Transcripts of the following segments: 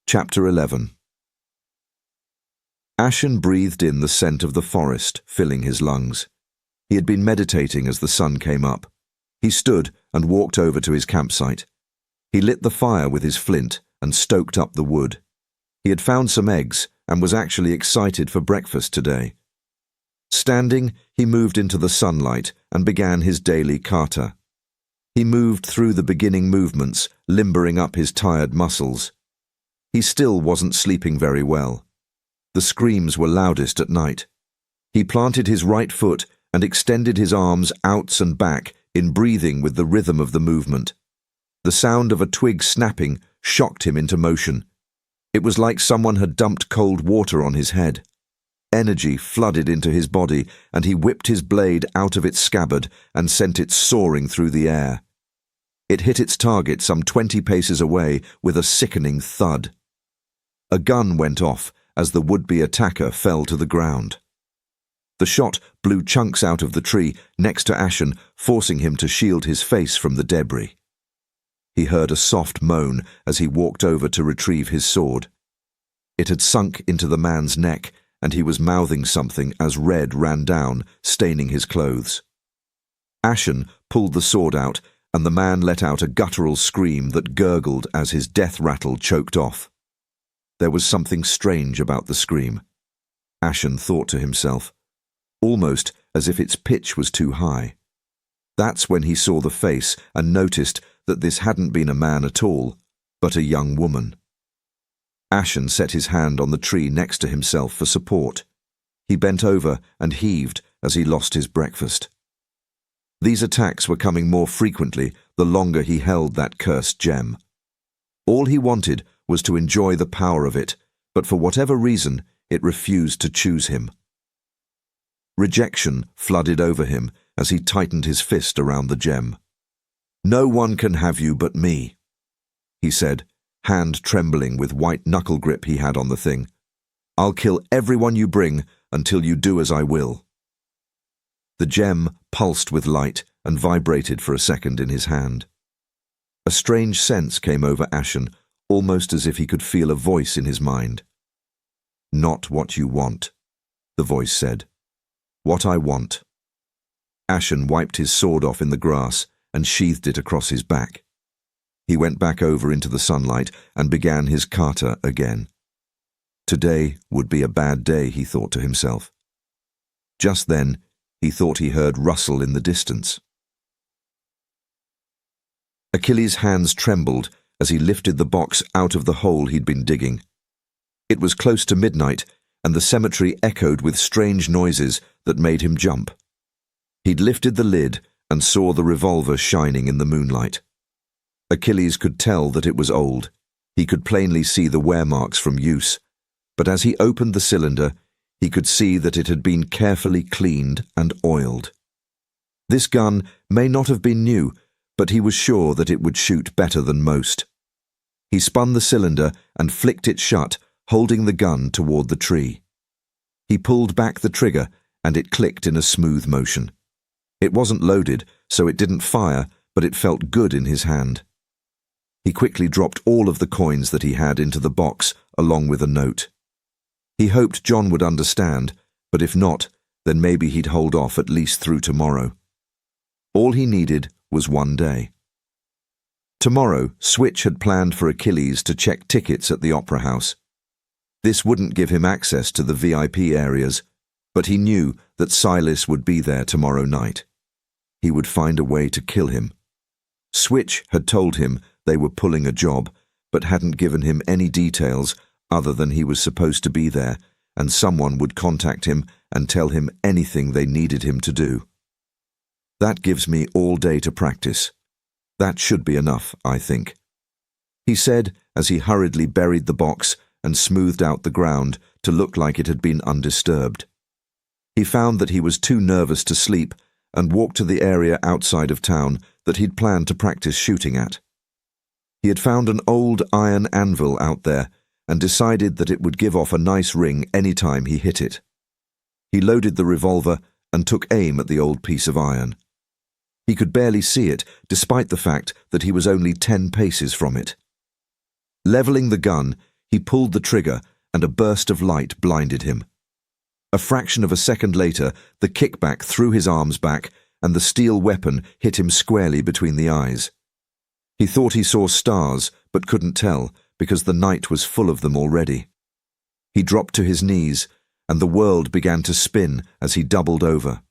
Chapter 11. Ashen breathed in the scent of the forest, filling his lungs. He had been meditating as the sun came up. He stood and walked over to his campsite. He lit the fire with his flint and stoked up the wood. He had found some eggs and was actually excited for breakfast today. Standing, he moved into the sunlight and began his daily kata. He moved through the beginning movements, limbering up his tired muscles. He still wasn't sleeping very well. The screams were loudest at night. He planted his right foot and extended his arms out and back in breathing with the rhythm of the movement. The sound of a twig snapping shocked him into motion. It was like someone had dumped cold water on his head. Energy flooded into his body, and he whipped his blade out of its scabbard and sent it soaring through the air. It hit its target some 20 paces away with a sickening thud. A gun went off as the would-be attacker fell to the ground. The shot blew chunks out of the tree next to Ashen, forcing him to shield his face from the debris. He heard a soft moan as he walked over to retrieve his sword. It had sunk into the man's neck, and he was mouthing something as red ran down, staining his clothes. Ashen pulled the sword out, and the man let out a guttural scream that gurgled as his death rattle choked off. There was something strange about the scream. Ashen thought to himself, almost as if its pitch was too high. That's when he saw the face and noticed that this hadn't been a man at all, but a young woman. Ashen set his hand on the tree next to himself for support. He bent over and heaved as he lost his breakfast. These attacks were coming more frequently the longer he held that cursed gem. All he wanted was to enjoy the power of it, but for whatever reason, it refused to choose him. Rejection flooded over him as he tightened his fist around the gem. "No one can have you but me," he said, hand trembling with white knuckle grip he had on the thing. "I'll kill everyone you bring until you do as I will." The gem pulsed with light and vibrated for a second in his hand. A strange sense came over Ashen, almost as if he could feel a voice in his mind. "Not what you want," the voice said. "What I want." Ashen wiped his sword off in the grass and sheathed it across his back. He went back over into the sunlight and began his kata again. Today would be a bad day, he thought to himself. Just then, he thought he heard rustle in the distance. Achilles' hands trembled as he lifted the box out of the hole he'd been digging. It was close to midnight, and the cemetery echoed with strange noises that made him jump. He'd lifted the lid and saw the revolver shining in the moonlight. Achilles could tell that it was old. He could plainly see the wear marks from use, but as he opened the cylinder, he could see that it had been carefully cleaned and oiled. This gun may not have been new, but he was sure that it would shoot better than most. He spun the cylinder and flicked it shut, holding the gun toward the tree. He pulled back the trigger, and it clicked in a smooth motion. It wasn't loaded, so it didn't fire, but it felt good in his hand. He quickly dropped all of the coins that he had into the box, along with a note. He hoped John would understand, but if not, then maybe he'd hold off at least through tomorrow. All he needed was one day. Tomorrow, Switch had planned for Achilles to check tickets at the Opera House. This wouldn't give him access to the VIP areas, but he knew that Silas would be there tomorrow night. He would find a way to kill him. Switch had told him they were pulling a job, but hadn't given him any details other than he was supposed to be there, and someone would contact him and tell him anything they needed him to do. "That gives me all day to practice. That should be enough, I think," he said as he hurriedly buried the box and smoothed out the ground to look like it had been undisturbed. He found that he was too nervous to sleep and walked to the area outside of town that he'd planned to practice shooting at. He had found an old iron anvil out there and decided that it would give off a nice ring any time he hit it. He loaded the revolver and took aim at the old piece of iron. He could barely see it, despite the fact that he was only 10 paces from it. Leveling the gun, He pulled the trigger, and a burst of light blinded him. A fraction of a second later, the kickback threw his arms back, and the steel weapon hit him squarely between the eyes. He thought he saw stars, but couldn't tell, because the night was full of them already. He dropped to his knees, and the world began to spin as he doubled over.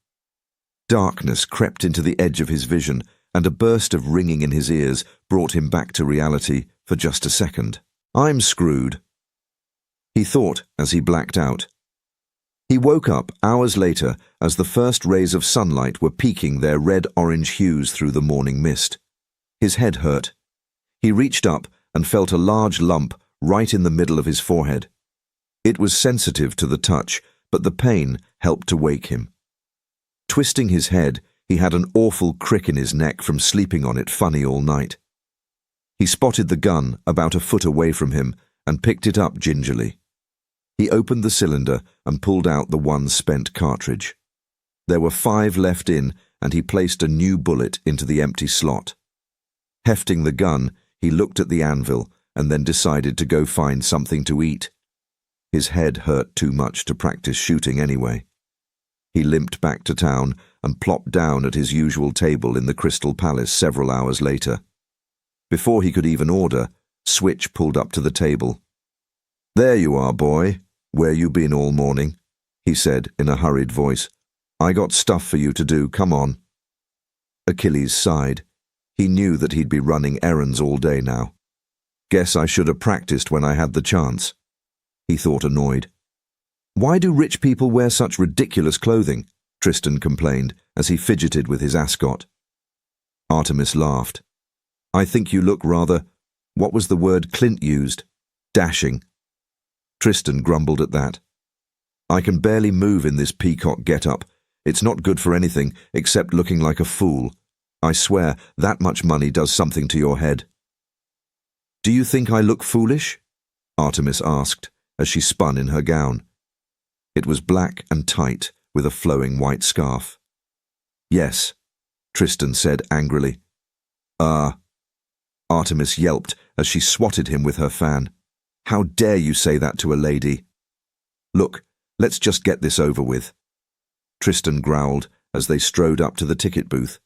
Darkness crept into the edge of his vision, and a burst of ringing in his ears brought him back to reality for just a second. "I'm screwed," he thought as he blacked out. He woke up hours later as the first rays of sunlight were peeking their red-orange hues through the morning mist. His head hurt. He reached up and felt a large lump right in the middle of his forehead. It was sensitive to the touch, but the pain helped to wake him. Twisting his head, he had an awful crick in his neck from sleeping on it funny all night. He spotted the gun about a foot away from him and picked it up gingerly. He opened the cylinder and pulled out the one spent cartridge. There were 5 left in, and he placed a new bullet into the empty slot. Hefting the gun, he looked at the anvil and then decided to go find something to eat. His head hurt too much to practice shooting anyway. He limped back to town and plopped down at his usual table in the Crystal Palace several hours later. Before he could even order, Switch pulled up to the table. "There you are, boy. Where you been all morning?" he said in a hurried voice. "I got stuff for you to do, come on." Achilles sighed. He knew that he'd be running errands all day now. "Guess I should have practiced when I had the chance," he thought, annoyed. "Why do rich people wear such ridiculous clothing?" Tristan complained as he fidgeted with his ascot. Artemis laughed. "I think you look rather, what was the word Clint used? Dashing." Tristan grumbled at that. "I can barely move in this peacock get-up. It's not good for anything except looking like a fool. I swear that much money does something to your head." "Do you think I look foolish?" Artemis asked as she spun in her gown. It was black and tight with a flowing white scarf. "Yes," Tristan said angrily. Artemis yelped as she swatted him with her fan. "How dare you say that to a lady?" "Look, let's just get this over with," Tristan growled as they strode up to the ticket booth.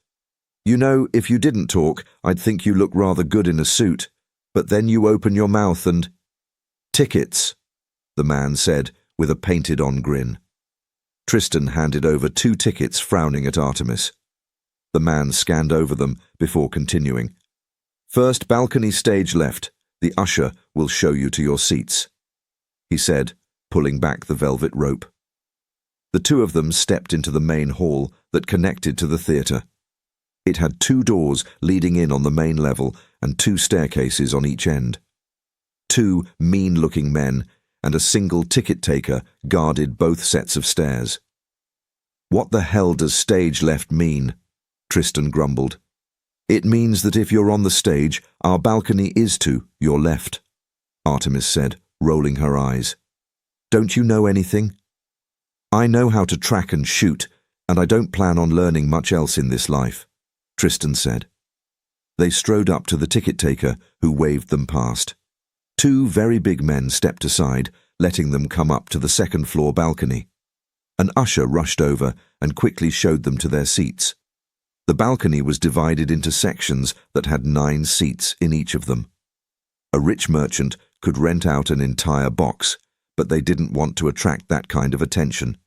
"You know, if you didn't talk, I'd think you look rather good in a suit, but then you open your mouth and—" "Tickets," the man said with a painted-on grin. Tristan handed over 2 tickets, frowning at Artemis. The man scanned over them before continuing. "First balcony stage left. The usher will show you to your seats," he said, pulling back the velvet rope. The 2 of them stepped into the main hall that connected to the theatre. It had 2 doors leading in on the main level and 2 staircases on each end. 2 mean-looking men and a single ticket taker guarded both sets of stairs. "What the hell does stage left mean?" Tristan grumbled. "It means that if you're on the stage, our balcony is to your left," Artemis said, rolling her eyes. "Don't you know anything?" "I know how to track and shoot, and I don't plan on learning much else in this life," Tristan said. They strode up to the ticket taker, who waved them past. 2 very big men stepped aside, letting them come up to the second-floor balcony. An usher rushed over and quickly showed them to their seats. The balcony was divided into sections that had 9 seats in each of them. A rich merchant could rent out an entire box, but they didn't want to attract that kind of attention.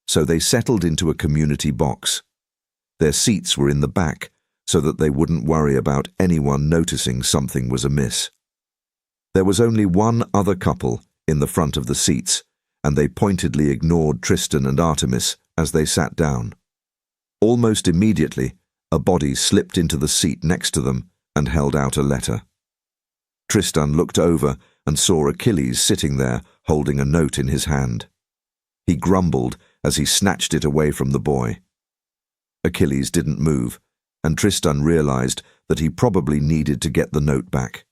So they settled into a community box. Their seats were in the back, so that they wouldn't worry about anyone noticing something was amiss. There was only one other couple in the front of the seats, and they pointedly ignored Tristan and Artemis as they sat down. Almost immediately, a body slipped into the seat next to them and held out a letter. Tristan looked over and saw Achilles sitting there holding a note in his hand. He grumbled as he snatched it away from the boy. Achilles didn't move, and Tristan realized that he probably needed to get the note back.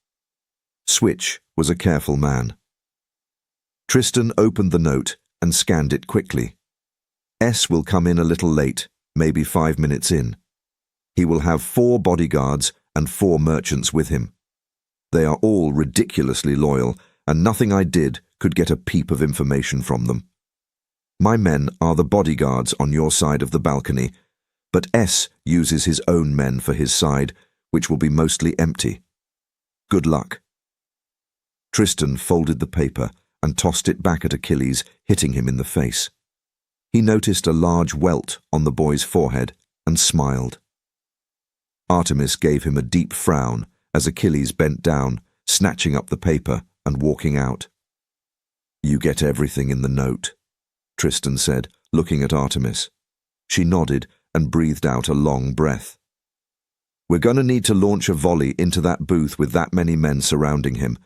Switch was a careful man. Tristan opened the note and scanned it quickly. S will come in a little late, maybe 5 minutes in. He will have 4 bodyguards and 4 merchants with him. They are all ridiculously loyal, and nothing I did could get a peep of information from them. My men are the bodyguards on your side of the balcony, but S uses his own men for his side, which will be mostly empty. Good luck." Tristan folded the paper and tossed it back at Achilles, hitting him in the face. He noticed a large welt on the boy's forehead and smiled. Artemis gave him a deep frown as Achilles bent down, snatching up the paper and walking out. "You get everything in the note," Tristan said, looking at Artemis. She nodded and breathed out a long breath. "We're going to need to launch a volley into that booth with that many men surrounding him,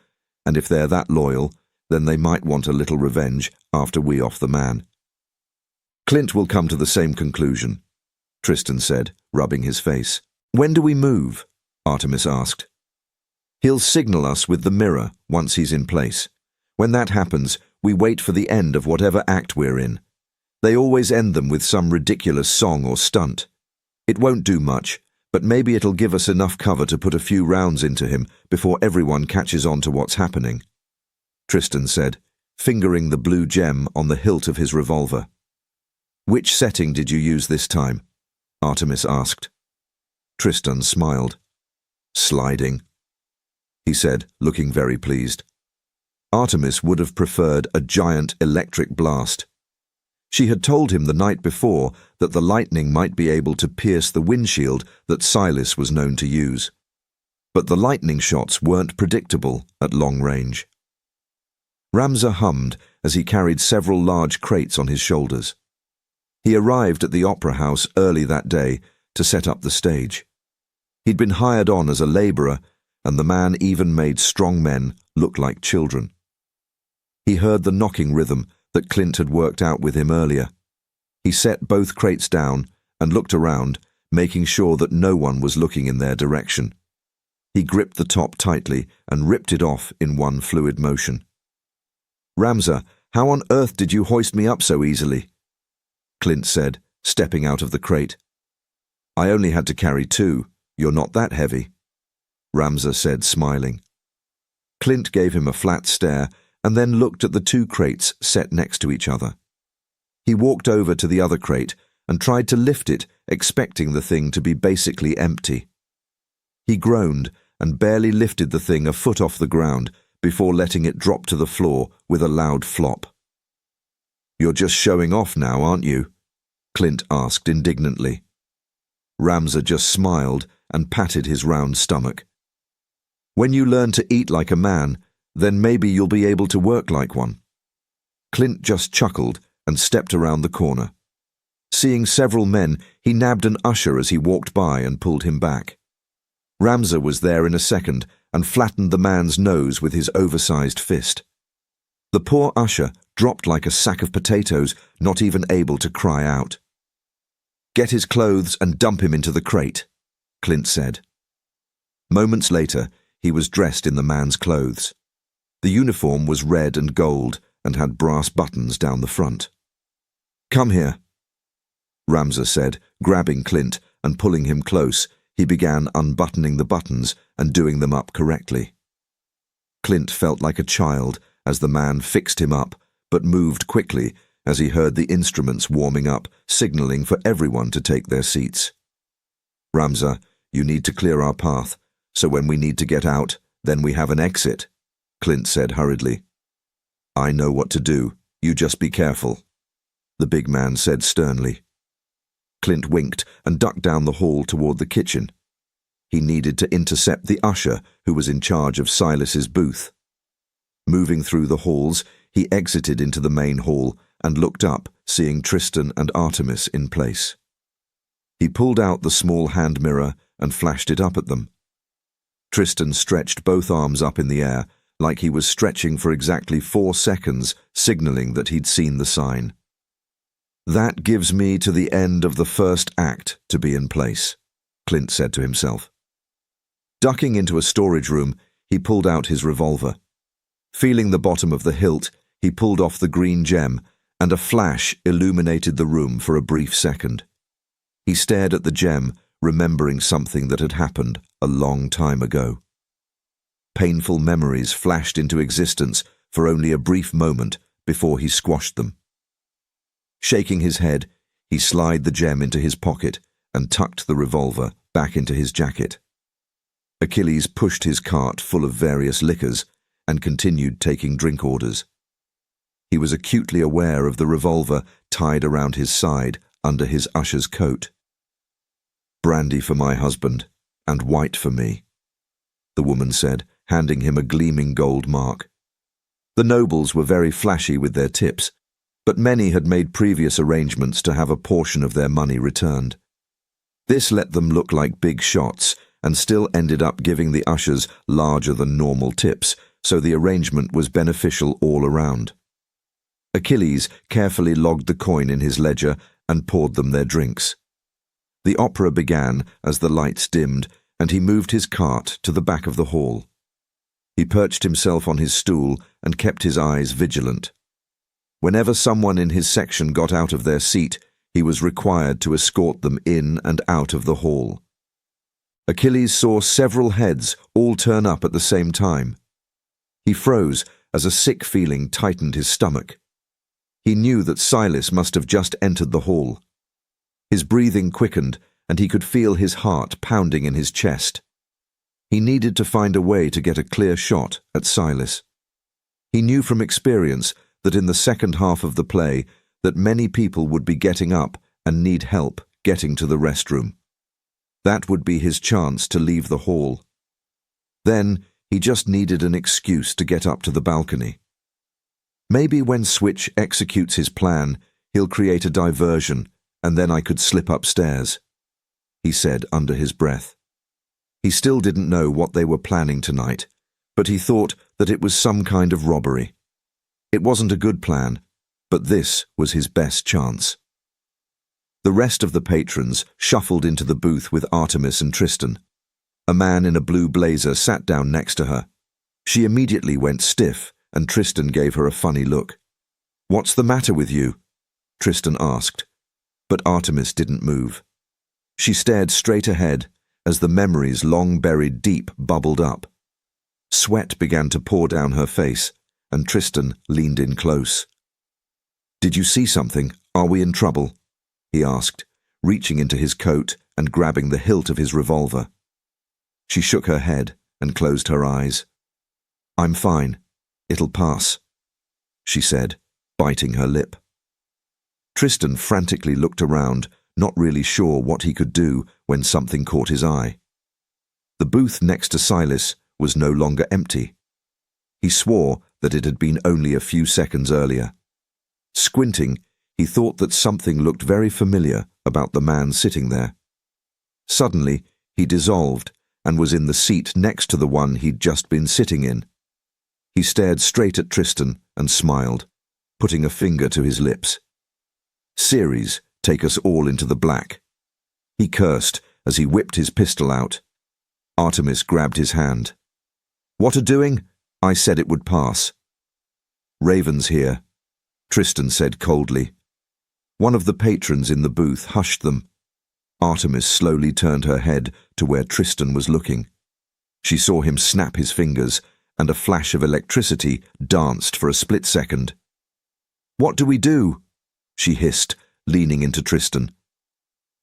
and if they're that loyal, then they might want a little revenge after we off the man." "Clint will come to the same conclusion," Tristan said, rubbing his face. "When do we move?" Artemis asked. "He'll signal us with the mirror once he's in place. When that happens, we wait for the end of whatever act we're in. They always end them with some ridiculous song or stunt. It won't do much, but maybe it'll give us enough cover to put a few rounds into him before everyone catches on to what's happening," Tristan said, fingering the blue gem on the hilt of his revolver. "Which setting did you use this time?" Artemis asked. Tristan smiled. "Sliding," he said, looking very pleased. Artemis would have preferred a giant electric blast. She had told him the night before that the lightning might be able to pierce the windshield that Silas was known to use. But the lightning shots weren't predictable at long range. Ramza hummed as he carried several large crates on his shoulders. He arrived at the opera house early that day to set up the stage. He'd been hired on as a labourer, and the man even made strong men look like children. He heard the knocking rhythm that Clint had worked out with him earlier. He set both crates down and looked around, making sure that no one was looking in their direction. He gripped the top tightly and ripped it off in one fluid motion. "Ramza, how on earth did you hoist me up so easily?" Clint said, stepping out of the crate. "I only had to carry 2. You're not that heavy," Ramza said, smiling. Clint gave him a flat stare and then looked at the 2 crates set next to each other. He walked over to the other crate and tried to lift it, expecting the thing to be basically empty. He groaned and barely lifted the thing a foot off the ground before letting it drop to the floor with a loud flop. "You're just showing off now, aren't you?" Clint asked indignantly. Ramza just smiled and patted his round stomach. "When you learn to eat like a man, then maybe you'll be able to work like one." Clint just chuckled and stepped around the corner. Seeing several men, he nabbed an usher as he walked by and pulled him back. Ramza was there in a second and flattened the man's nose with his oversized fist. The poor usher dropped like a sack of potatoes, not even able to cry out. "Get his clothes and dump him into the crate," Clint said. Moments later, he was dressed in the man's clothes. The uniform was red and gold and had brass buttons down the front. "Come here," Ramza said, grabbing Clint and pulling him close. He began unbuttoning the buttons and doing them up correctly. Clint felt like a child as the man fixed him up, but moved quickly as he heard the instruments warming up, signaling for everyone to take their seats. "Ramza, you need to clear our path, so when we need to get out, then we have an exit," Clint said hurriedly. "I know what to do, you just be careful," the big man said sternly. Clint winked and ducked down the hall toward the kitchen. He needed to intercept the usher who was in charge of Silas's booth. Moving through the halls, he exited into the main hall and looked up, seeing Tristan and Artemis in place. He pulled out the small hand mirror and flashed it up at them. Tristan stretched both arms up in the air, like he was stretching for exactly 4 seconds, signaling that he'd seen the sign. "That gives me to the end of the first act to be in place," Clint said to himself. Ducking into a storage room, he pulled out his revolver. Feeling the bottom of the hilt, he pulled off the green gem, and a flash illuminated the room for a brief second. He stared at the gem, remembering something that had happened a long time ago. Painful memories flashed into existence for only a brief moment before he squashed them. Shaking his head, he slid the gem into his pocket and tucked the revolver back into his jacket. Achilles pushed his cart full of various liquors and continued taking drink orders. He was acutely aware of the revolver tied around his side under his usher's coat. "Brandy for my husband, and white for me," the woman said, handing him a gleaming gold mark. The nobles were very flashy with their tips, but many had made previous arrangements to have a portion of their money returned. This let them look like big shots and still ended up giving the ushers larger than normal tips, so the arrangement was beneficial all around. Achilles carefully logged the coin in his ledger and poured them their drinks. The opera began as the lights dimmed, and he moved his cart to the back of the hall. He perched himself on his stool and kept his eyes vigilant. Whenever someone in his section got out of their seat, he was required to escort them in and out of the hall. Achilles saw several heads all turn up at the same time. He froze as a sick feeling tightened his stomach. He knew that Silas must have just entered the hall. His breathing quickened, and he could feel his heart pounding in his chest. He needed to find a way to get a clear shot at Silas. He knew from experience that in the second half of the play that many people would be getting up and need help getting to the restroom. That would be his chance to leave the hall. Then he just needed an excuse to get up to the balcony. Maybe when Switch executes his plan, he'll create a diversion, and then I could slip upstairs, he said under his breath. He still didn't know what they were planning tonight, but he thought that it was some kind of robbery. It wasn't a good plan, but this was his best chance. The rest of the patrons shuffled into the booth with Artemis and Tristan. A man in a blue blazer sat down next to her. She immediately went stiff, and Tristan gave her a funny look. "What's the matter with you?" Tristan asked, but Artemis didn't move. She stared straight ahead as the memories long buried deep bubbled up. Sweat began to pour down her face, and Tristan leaned in close. "Did you see something? Are we in trouble?" he asked, reaching into his coat and grabbing the hilt of his revolver. She shook her head and closed her eyes. "I'm fine. It'll pass," she said, biting her lip. Tristan frantically looked around, not really sure what he could do when something caught his eye. The booth next to Silas was no longer empty. He swore that it had been only a few seconds earlier. Squinting, he thought that something looked very familiar about the man sitting there. Suddenly, he dissolved and was in the seat next to the one he'd just been sitting in. He stared straight at Tristan and smiled, putting a finger to his lips. "Ceres, take us all into the black," he cursed as he whipped his pistol out. Artemis grabbed his hand. "What are doing? I said it would pass." "Raven's here," Tristan said coldly. One of the patrons in the booth hushed them. Artemis slowly turned her head to where Tristan was looking. She saw him snap his fingers, and a flash of electricity danced for a split second. "What do we do?" she hissed, leaning into Tristan.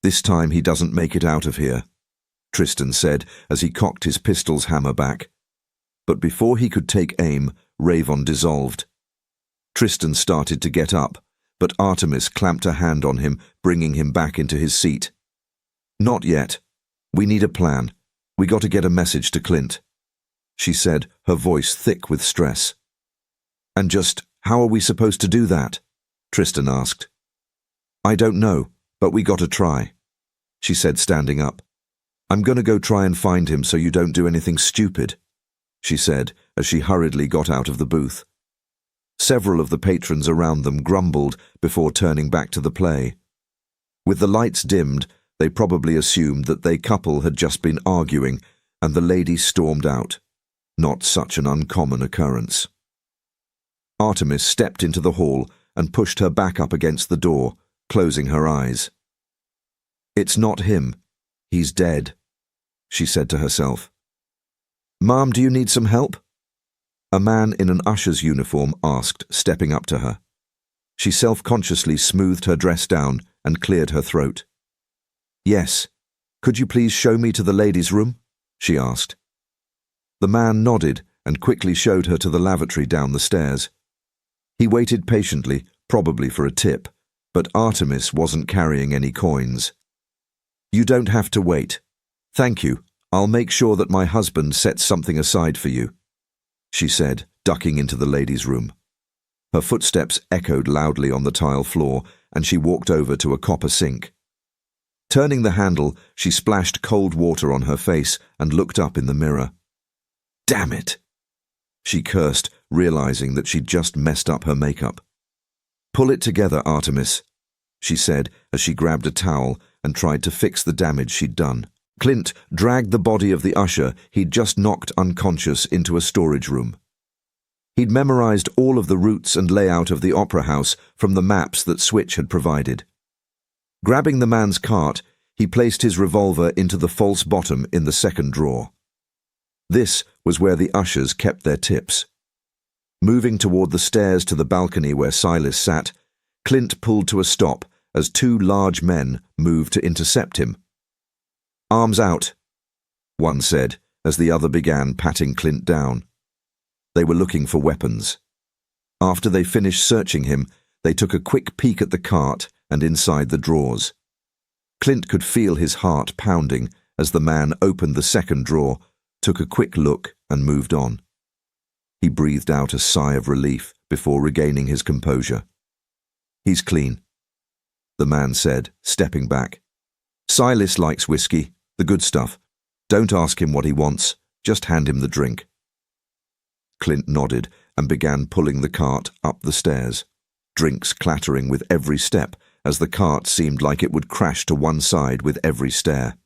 "This time he doesn't make it out of here," Tristan said as he cocked his pistol's hammer back. But before he could take aim, Raven dissolved. Tristan started to get up, but Artemis clamped a hand on him, bringing him back into his seat. "Not yet. We need a plan. We got to get a message to Clint," she said, her voice thick with stress. "And just how are we supposed to do that?" Tristan asked. "I don't know, but we got to try," she said, standing up. "I'm going to go try and find him so you don't do anything stupid," she said as she hurriedly got out of the booth. Several of the patrons around them grumbled before turning back to the play. With the lights dimmed, they probably assumed that their couple had just been arguing, and the lady stormed out. Not such an uncommon occurrence. Artemis stepped into the hall and pushed her back up against the door, closing her eyes. "It's not him. He's dead," she said to herself. "Ma'am, do you need some help?" A man in an usher's uniform asked, stepping up to her. She self-consciously smoothed her dress down and cleared her throat. "Yes. Could you please show me to the ladies' room?" she asked. The man nodded and quickly showed her to the lavatory down the stairs. He waited patiently, probably for a tip, but Artemis wasn't carrying any coins. "You don't have to wait. Thank you. I'll make sure that my husband sets something aside for you," she said, ducking into the ladies' room. Her footsteps echoed loudly on the tile floor, and she walked over to a copper sink. Turning the handle, she splashed cold water on her face and looked up in the mirror. "Damn it!" she cursed, realizing that she'd just messed up her makeup. "Pull it together, Artemis," she said as she grabbed a towel and tried to fix the damage she'd done. Clint dragged the body of the usher he'd just knocked unconscious into a storage room. He'd memorized all of the routes and layout of the opera house from the maps that Switch had provided. Grabbing the man's cart, he placed his revolver into the false bottom in the second drawer. This was where the ushers kept their tips. Moving toward the stairs to the balcony where Silas sat, Clint pulled to a stop as two large men moved to intercept him. "Arms out," one said as the other began patting Clint down. They were looking for weapons. After they finished searching him, they took a quick peek at the cart and inside the drawers. Clint could feel his heart pounding as the man opened the second drawer, took a quick look and moved on. He breathed out a sigh of relief before regaining his composure. "He's clean," the man said, stepping back. "Silas likes whiskey, the good stuff. Don't ask him what he wants, just hand him the drink." Clint nodded and began pulling the cart up the stairs, drinks clattering with every step as the cart seemed like it would crash to one side with every stair.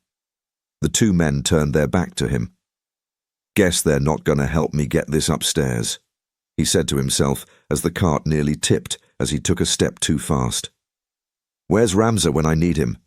The two men turned their back to him. "Guess they're not going to help me get this upstairs," he said to himself as the cart nearly tipped as he took a step too fast. "Where's Ramza when I need him?"